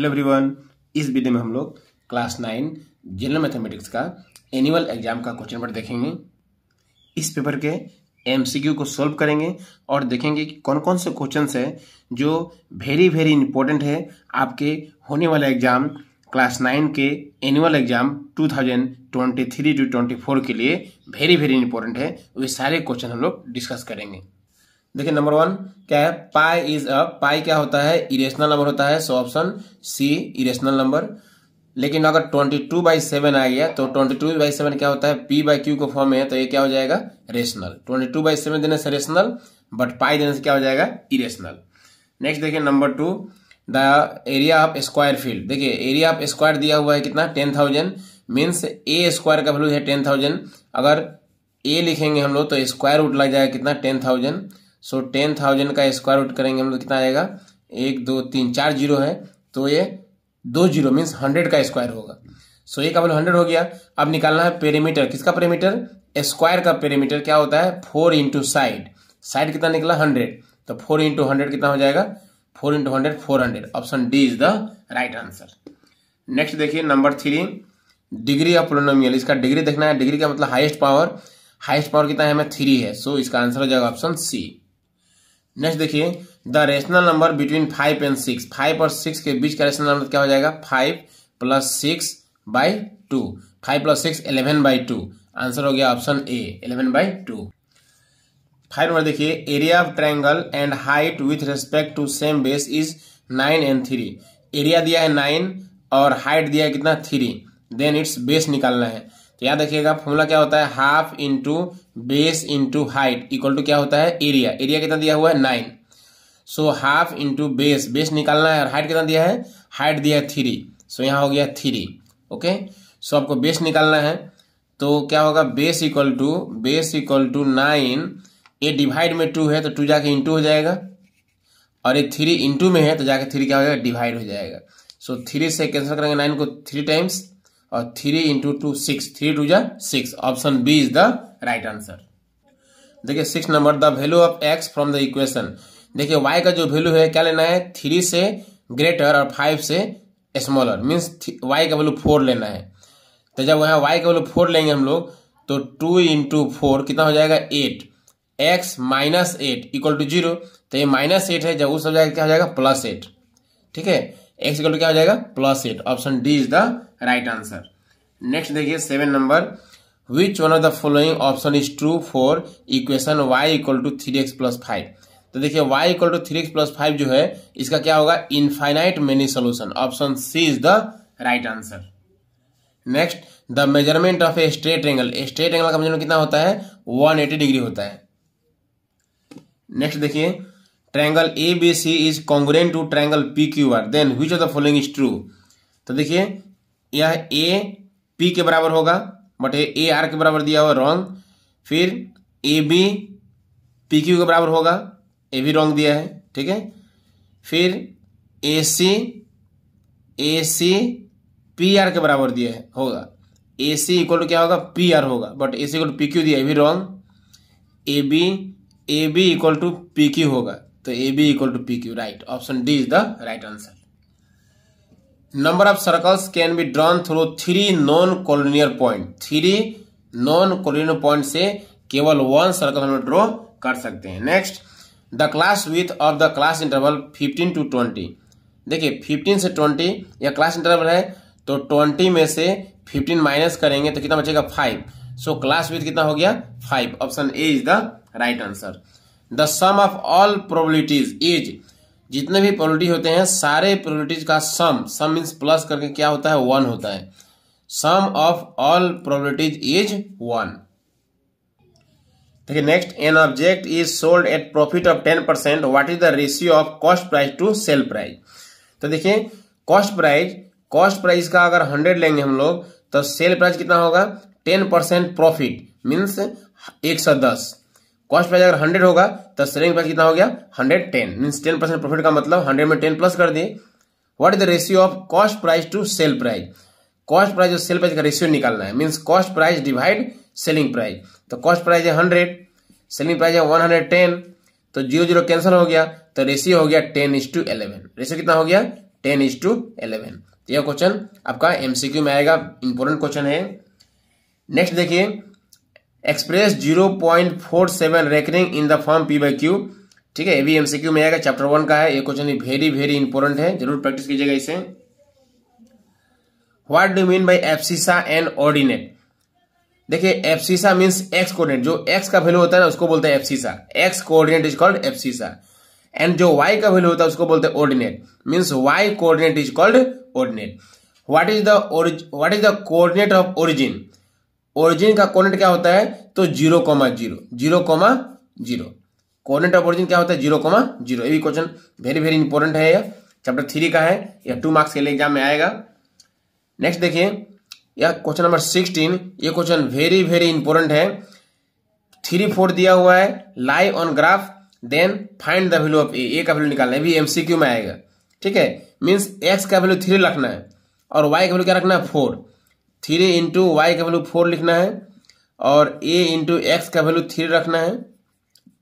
Hello everyone, इस video में हम लोग क्लास 9 जनरल मैथमेटिक्स का एनुअल एग्जाम का क्वेश्चन पेपर देखेंगे। इस पेपर के एमसीक्यू को सॉल्व करेंगे और देखेंगे कि कौन कौन से क्वेश्चंस है जो वेरी वेरी इंपॉर्टेंट है आपके होने वाले एग्जाम क्लास 9 के एनुअल एग्जाम 2023 to 24 के लिए वेरी वेरी इंपॉर्टेंट है। वे सारे क्वेश्चन हम लोग डिस्कस करेंगे। देखिए नंबर 1 क्या है, पाई इज अ, पाई क्या होता है, इरेशनल नंबर होता है, so option C irrational number. लेकिन अगर 22/7 आ गया तो 22/7 क्या होता है, p/q को फॉर्म में है तो ये क्या हो जाएगा, रेशनल। 22/7 देने से रेशनल, बट पाई देने से क्या हो जाएगा, इरेशनल। नेक्स्ट देखिए number 2, the area of square field. देखिए एरिया ऑफ स्क्वायर दिया हुआ है कितना, 10,000, मीन्स ए स्क्वायर का वैल्यू है 10,000। अगर ए लिखेंगे हम लोग तो स्क्वायर रूट लग जाएगा कितना, 10,000। सो 10,000 का स्क्वायर रूट करेंगे हम लोग कितना आएगा, 1 2 3 4 जीरो है तो ये 2 जीरो मीन्स 100 का स्क्वायर होगा। सो ये का वैल्यू 100 हो गया। अब निकालना है पेरीमीटर, किसका पेरीमीटर, स्क्वायर का पेरीमीटर क्या होता है, 4 इंटू साइड। साइड कितना निकला 100, तो 4 इंटू 100 कितना हो जाएगा, 4 into 100 400। Option D is the right answer. Next देखिए नंबर 3, डिग्री ऑफ पोलिनोमियल। इसका डिग्री देखना है, डिग्री का मतलब हाईएस्ट पावर। हाईएस्ट पावर कितना है हमें 3 है, सो इसका आंसर हो जाएगा ऑप्शन सी। नेक्स्ट देखिए the rational number between 5 and 6। 5 और 6 के बीच का रेशनल नंबर क्या हो जाएगा, 5 + 6/2। 5 + 6 11/2। आंसर हो गया ऑप्शन ए 11/2। 5 नंबर देखिए, area of triangle and height with respect to same base is 9 and 3। Area दिया है 9 और हाइट दिया है कितना 3, देन इट्स बेस निकालना है। तो याद रखिएगा फॉर्मूला क्या होता है, half into base into height equal to क्या होता है, एरिया। एरिया कितना दिया हुआ है 9, so half into base, base निकालना है। और हाइट कितना दिया है, हाइट दिया है 3, सो यहाँ हो गया 3। ओके, सो आपको बेस निकालना है तो क्या होगा, बेस इक्वल टू 9। ये डिवाइड में 2 है तो 2 जाके इंटू हो जाएगा, और ये 3 इंटू में है तो जाके 3 क्या हो जाएगा, डिवाइड हो जाएगा। सो 3 से कैंसिल करेंगे 9 को 3 टाइम्स, और 3 इंटू 2 6, 3 2 जा 6। Option B is the right answer. देखिए 6 number, the value of x from the equation. देखिए y का जो वैल्यू है क्या लेना है, 3 से ग्रेटर और 5 से स्मॉलर, मीन्स y का वैल्यू 4 लेना है। तो जब यहाँ y का वैल्यू 4 लेंगे हम लोग तो 2 इंटू 4 कितना हो जाएगा 8। x माइनस 8 इक्वल टू 0, तो ये -8 है, जब उस सब जाएगा क्या हो जाएगा +8। ठीक है, x इक्वल टू क्या हो जाएगा +8। Option D is the right answer. Next देखिए 7 number, which one of the following option is true for equation y equal to 3x + 5। तो देखिए y इक्वल टू 3x + 5 जो है इसका क्या होगा, infinite many solution. Option C is the right answer. Next, the measurement of a straight angle. Straight angle का measurement कितना होता है, 180 डिग्री होता है। नेक्स्ट देखिए, triangle ABC is congruent to triangle PQR, then which of the following is true. तो देखिए यह A P के बराबर होगा, बट ए आर के बराबर दिया हुआ, रॉन्ग। फिर AB PQ के बराबर होगा, ए भी रॉन्ग दिया है। ठीक है, फिर AC PR के बराबर दिया है, होगा AC इक्वल टू क्या होगा, PR होगा, but AC equal to PQ दिया है, भी wrong. AB equal to PQ होगा, तो AB equal to PQ, right. Option D is the right answer. Number of circles can be drawn through 3 non collinear point. 3 non collinear point से केवल 1 circle हम draw कर सकते हैं। Next, the class with of the class interval 15 to 20। देखिए 15 से 20 यह class interval है, तो 20 में से 15 माइनस करेंगे तो कितना बचेगा 5। सो क्लास विथ कितना हो गया 5। Option A is the right answer. The sum of all probabilities is, जितने भी प्रोबेबिलिटी होते हैं सारे प्रोबेबिलिटीज का सम मीन्स प्लस करके क्या होता है 1 होता है। Sum of all probabilities is 1। देखिए next, an object is sold at profit of 10%, what is the ratio of cost price to sale price. तो देखिए कॉस्ट प्राइस का अगर 100 लेंगे हम लोग तो सेल प्राइस कितना होगा, 10% प्रॉफिट मीन्स 110। कॉस्ट प्राइस अगर 100 होगा तो सेलिंग प्राइस कितना हो गया 110, मीन्स 10% प्रॉफिट का मतलब 100 में 10 प्लस कर दिए। What is the ratio of cost price to sale price. Cost price और सेल प्राइस का रेशियो निकालना है, means cost price divide selling price. तो कॉस्ट प्राइस है 100, सेलिंग प्राइस है 110, तो 0 0 कैंसिल हो गया, तो रेशियो हो गया 10:11। रेशियो कितना हो गया 10:11। तो यह क्वेश्चन आपका एमसीक्यू में आएगा, इंपॉर्टेंट क्वेश्चन है। नेक्स्ट देखिए, express 0.47 recurring in the form P/Q। ठीक है, ये भी एमसीक्यू में आएगा, चैप्टर 1 का है। ये क्वेश्चन वेरी वेरी इंपॉर्टेंट है, जरूर प्रैक्टिस कीजिएगा इसे। What do mean by abscissa and ordinate? देखिए, एब्सिसा मीन्स एक्स कोऑर्डिनेट, जो एक्स का वैल्यू होता है ना उसको बोलते हैं abscissa. X coordinate is called abscissa. And जो वाई का वैल्यू होता है उसको बोलते हैं ordinate, means y coordinate is called ordinate. What is the coordinate of origin? Origin का कोऑर्डिनेट क्या होता है? तो 0,0, 0,0। कोऑर्डिनेट ऑफ ओरिजिन क्या होता है? 0,0। ये भी क्वेश्चन वेरी वेरी इंपॉर्टेंट है, यह चैप्टर 3 का है, यह 2 मार्क्स के लिए एग्जाम में आएगा। नेक्स्ट देखिए, यह क्वेश्चन नंबर 16। ये क्वेश्चन वेरी वेरी इंपॉर्टेंट है। 3, 4 दिया हुआ है, lie on graph then find the value of A का वैल्यू निकालना है, भी एमसीक्यू में आएगा। ठीक है, मीन्स एक्स का वैल्यू 3 रखना है और वाई का वैल्यू क्या रखना है? 4। 3 इंटू वाई का वैल्यू 4 लिखना है और ए इंटू एक्स का वैल्यू 3 रखना है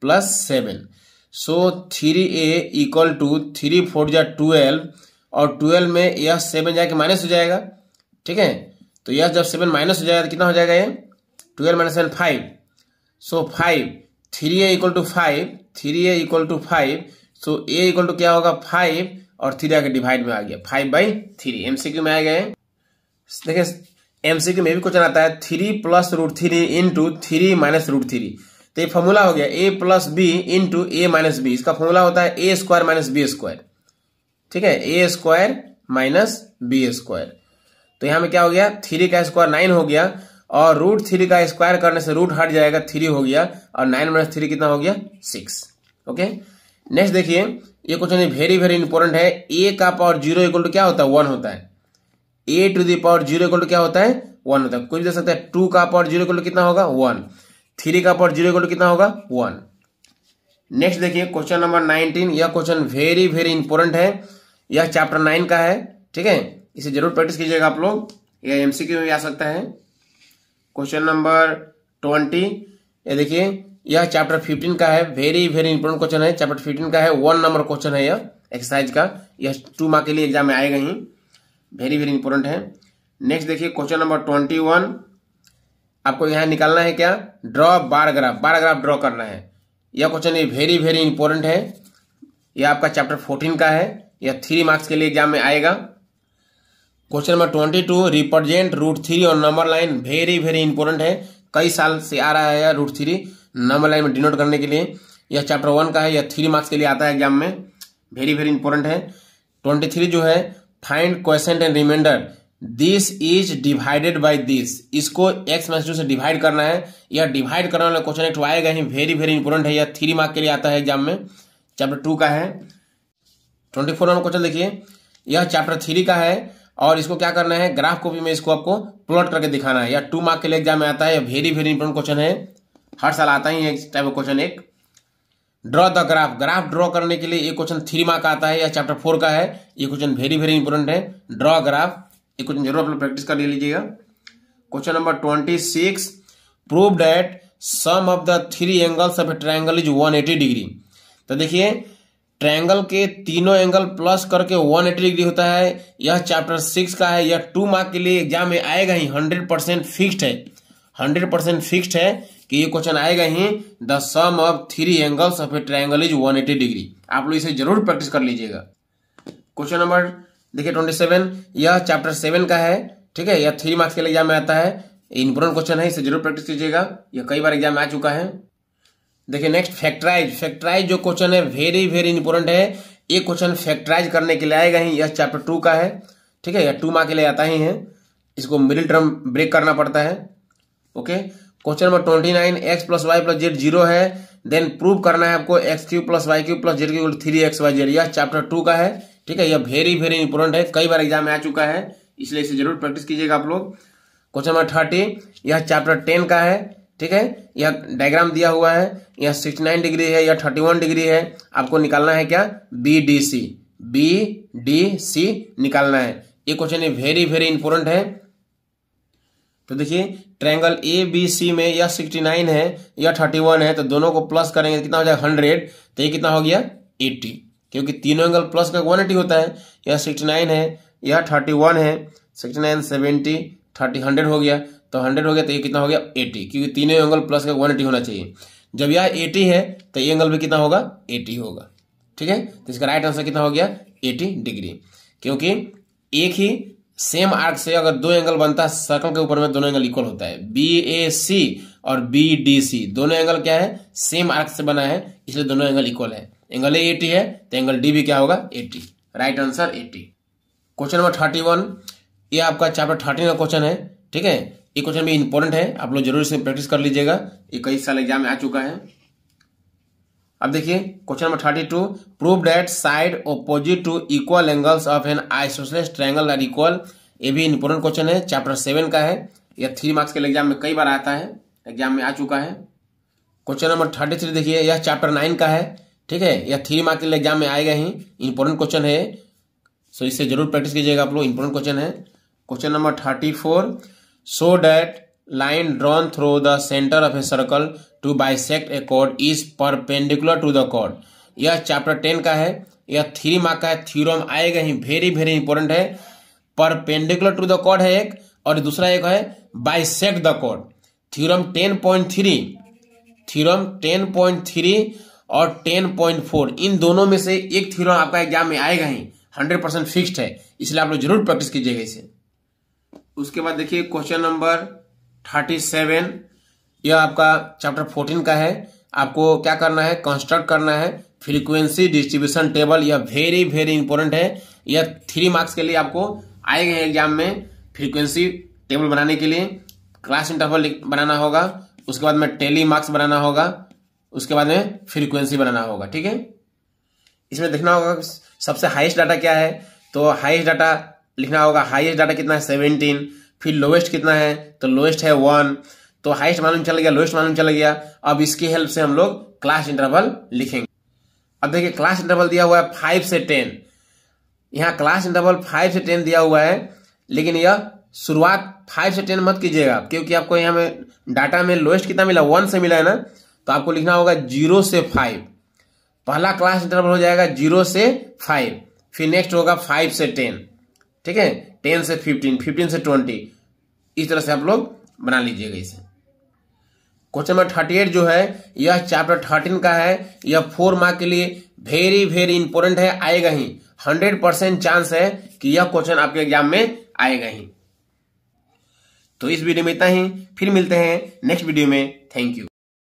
plus 7। So 3a equal to 3 4 जा 12 और 12 में यह 7 जाके माइनस हो जाएगा। ठीक है, तो यह जब 7 माइनस हो जाएगा तो कितना हो जाएगा? ये 12 minus 7 5। So 5, 3a equal to 5, 3a equal to 5। So a equal to क्या होगा? 5 और 3 आगे डिवाइड में आ गया, 5/3। एमसीक्यू में आएगा। देखिए, एमसीक्यू में भी क्वेश्चन आता है 3 + √3 इंटू 3 - √3। तो ये फॉर्मूला हो गया a + b into a - b। इसका फॉर्मूला होता है a² - b²। ठीक है, a² - b²। तो यहां में क्या हो गया? 3 का स्क्वायर 9 हो गया और √3 का स्क्वायर करने से रूट हट जाएगा, 3 हो गया और 9 - 3 कितना हो गया? 6। ओके, नेक्स्ट देखिए, ये क्वेश्चन वेरी वेरी इंपॉर्टेंट है। a का पावर 0 इक्वल टू क्या होता है? 1 होता है। a to the power 0 equal to क्या होता है? 1 होता है। कोई भी दे सकता है। 2 का पावर 0 इक्वल टू कितना होगा? 1। 3 का पावर 0 इक्वल टू कितना होगा? 1। नेक्स्ट देखिए, क्वेश्चन नंबर 19। यह क्वेश्चन वेरी वेरी इंपॉर्टेंट है, यह चैप्टर 9 का है। ठीक है, इसे जरूर प्रैक्टिस कीजिएगा आप लोग, यह एमसीक्यू में भी आ सकता है। क्वेश्चन नंबर 20, ये देखिए, यह चैप्टर 15 का है, वेरी वेरी इंपॉर्टेंट क्वेश्चन है। चैप्टर 15 का है, 1 नंबर क्वेश्चन है यह एक्सरसाइज का। यह 2 मार्क के लिए एग्जाम में आएगा ही, वेरी वेरी इंपॉर्टेंट है। नेक्स्ट देखिए, क्वेश्चन नंबर 21। आपको यहां निकालना है क्या? Draw bar graph, bar graph draw करना है। यह क्वेश्चन वेरी वेरी इंपॉर्टेंट है, यह आपका चैप्टर 14 का है, यह 3 मार्क्स के लिए एग्जाम में आएगा। क्वेश्चन नंबर 22, रिप्रेजेंट √3 और number line, very very important है, कई साल से आ रहा है √3 नंबर लाइन में डिनोट करने के लिए। यह चैप्टर 1 का है, यह 3 मार्क्स के लिए आता है एग्जाम में, वेरी वेरी इंपॉर्टेंट है। 23 जो है, find quotient and remainder, this is divided by this. इसको x - 2 से डिवाइड करना है। यह डिवाइड करने वाला क्वेश्चन एक आएगा ही, वेरी वेरी इंपॉर्टेंट है, यह 3 मार्क के लिए आता है एग्जाम में, चैप्टर 2 का है। 24 नंबर क्वेश्चन देखिए, यह चैप्टर 3 का है और इसको क्या करना है? ग्राफ कॉपी में इसको आपको प्लॉट करके दिखाना है। यह 2 मार्क के लिए एग्जाम में आता है, यह वेरी वेरी इंपॉर्टेंट क्वेश्चन है, हर साल आता ही है इस टाइप का क्वेश्चन एक। Draw the graph, graph draw करने के लिए ये क्वेश्चन 3 मार्क आता है, यह चैप्टर 4 का है। ये क्वेश्चन वेरी वेरी इंपॉर्टेंट है, ड्रॉ ग्राफ, ये क्वेश्चन जरूर आप लोग प्रैक्टिस कर लीजिएगा। Question number 26, prove that sum of the 3 angles of a triangle is 180 degree. तो देखिए, ट्रायंगल के तीनों एंगल प्लस करके 180 डिग्री होता है। यह चैप्टर 6 का है, यह 2 मार्क के लिए एग्जाम में आएगा ही, 100% फिक्स्ड है, 100% फिक्स्ड है कि ये क्वेश्चन आएगा ही। The sum of 3 angles of a triangle is 180 degree. आप लोग इसे जरूर प्रैक्टिस कर लीजिएगा। क्वेश्चन नंबर देखिए 27, यह चैप्टर 7 का है। ठीक है, यह 3 मार्क्स के लिए एग्जाम में आता है, इंपॉर्टेंट क्वेश्चन है, इसे जरूर प्रैक्टिस कीजिएगा, यह कई बार एग्जाम में आ चुका है। देखिए नेक्स्ट, फैक्टराइज। फैक्टराइज जो क्वेश्चन है वेरी वेरी इंपॉर्टेंट है, ये क्वेश्चन फैक्टराइज करने के लिए आएगा ही, यह चैप्टर 2 का है। ठीक है, यह 2 मार्क के लिए आता ही है, इसको मिडिल टर्म ब्रेक करना पड़ता है। Okay, question number 29, x + y + z 0 है, देन प्रूव करना है आपको x³ + y³ + z³ 3xyz। यह चैप्टर 2 का है। ठीक है, यह वेरी वेरी इंपॉर्टेंट है, कई बार एग्जाम में आ चुका है, इसलिए इसे जरूर प्रैक्टिस कीजिएगा आप लोग। क्वेश्चन नंबर 30, यह चैप्टर 10 का है। ठीक है, यह डायग्राम दिया हुआ है, यह 69 डिग्री है, यह 31 डिग्री है। आपको निकालना है क्या? BDC, BDC निकालना है। ये क्वेश्चन वेरी वेरी इंपॉर्टेंट है। तो देखिए, ट्रायंगल ABC में यह 69 है, यह 31 है, तो दोनों को प्लस करेंगे कितना हो जाएगा? 100। तो ये कितना हो गया? 80। क्योंकि तीनों एंगल प्लस का 180 होता है। यह 69 है, यह 31 है, 69 70 30 100 हो गया, तो 100 हो गया तो ये कितना हो गया 80, क्योंकि तीनों एंगल प्लस का 180 होना चाहिए। जब यह 80 है तो ये एंगल भी कितना होगा 80 होगा। ठीक है, तो इसका राइट आंसर कितना हो गया 80 डिग्री, क्योंकि एक ही सेम आर्क से अगर दो एंगल बनता है सर्कल के ऊपर में, दोनों एंगल इक्वल होता है। BAC और BDC दोनों एंगल क्या है सेम आर्क से बना है, इसलिए दोनों एंगल इक्वल है। एंगल A 80 है तो एंगल D भी क्या होगा 80। Right answer 80। क्वेश्चन नंबर 31, ये आपका चैप्टर 13 का क्वेश्चन है। ठीक है, ये क्वेश्चन भी इंपॉर्टेंट है, आप लोग जरूर इसे प्रैक्टिस कर लीजिएगा, ये कई साल एग्जाम में आ चुका है। अब देखिए question number 32, prove that side opposite to equal angles of an isosceles triangle are equal. ये भी इंपॉर्टेंट क्वेश्चन है, चैप्टर 7 का है। यह 3 मार्क्स के एग्जाम में कई बार आता है, एग्जाम में आ चुका है। क्वेश्चन नंबर 33 देखिए, यह चैप्टर 9 का है। ठीक है, यह 3 मार्क्स के एग्जाम में आएगा ही, इंपॉर्टेंट क्वेश्चन है, सो इससे जरूर प्रैक्टिस कीजिएगा आप लोग, इंपॉर्टेंट क्वेश्चन है। Question number 34, show that line drawn through the center of a circle to bisect a chord is perpendicular to the chord। यह चैप्टर 10 का है, यह 3 मार्क का है, थ्योरम आएगा ही, वेरी वेरी इंपॉर्टेंट है। परपेंडिकुलर टू द कॉर्ड है एक, और दूसरा एक है bisect the chord. Theorem 10.3, theorem 10.3 और 10.4, इन दोनों में से एक थ्योरम आपका एग्जाम में आएगा ही, 100% फिक्स्ड है, इसलिए आप लोग जरूर प्रैक्टिस कीजिएगा इसे। उसके बाद देखिए क्वेश्चन नंबर 37, यह आपका चैप्टर 14 का है। आपको क्या करना है, कंस्ट्रक्ट करना है फ्रीक्वेंसी डिस्ट्रीब्यूशन टेबल। यह वेरी वेरी इंपॉर्टेंट है, यह 3 मार्क्स के लिए आपको आएगा एग्जाम में। फ्रीक्वेंसी टेबल बनाने के लिए क्लास इंटरवल बनाना होगा, उसके बाद में टेली मार्क्स बनाना होगा, उसके बाद में फ्रीक्वेंसी बनाना होगा। ठीक है, इसमें देखना होगा सबसे हाईएस्ट डाटा क्या है, तो हाईएस्ट डाटा लिखना होगा। हाईएस्ट डाटा कितना है 17, फिर लोवेस्ट कितना है, तो लोवेस्ट है 1, तो हाईएस्ट मालूम चल गया, लोवेस्ट मालूम चल गया। अब इसकी हेल्प से हम लोग क्लास इंटरवल लिखेंगे। अब देखिए क्लास इंटरवल दिया हुआ है 5 से 10, यहाँ क्लास इंटरवल 5 से 10 दिया हुआ है, लेकिन यह शुरुआत 5 से 10 मत कीजिएगा, क्योंकि आपको यहाँ में डाटा में लोवेस्ट कितना मिला 1 से मिला है ना, तो आपको लिखना होगा 0 से 5। पहला क्लास इंटरवल हो जाएगा 0 से 5, फिर नेक्स्ट होगा 5 से 10। ठीक है, 10 से 15, 15 से 20, इस तरह से आप लोग बना लीजिएगा इसे। क्वेश्चन नंबर 38 जो है, यह चैप्टर 13 का है। यह 4 मार्क के लिए वेरी वेरी इंपॉर्टेंट है, आएगा ही, 100% चांस है कि यह क्वेश्चन आपके एग्जाम में आएगा ही। तो इस वीडियो में इतना ही, फिर मिलते हैं नेक्स्ट वीडियो में। Thank you.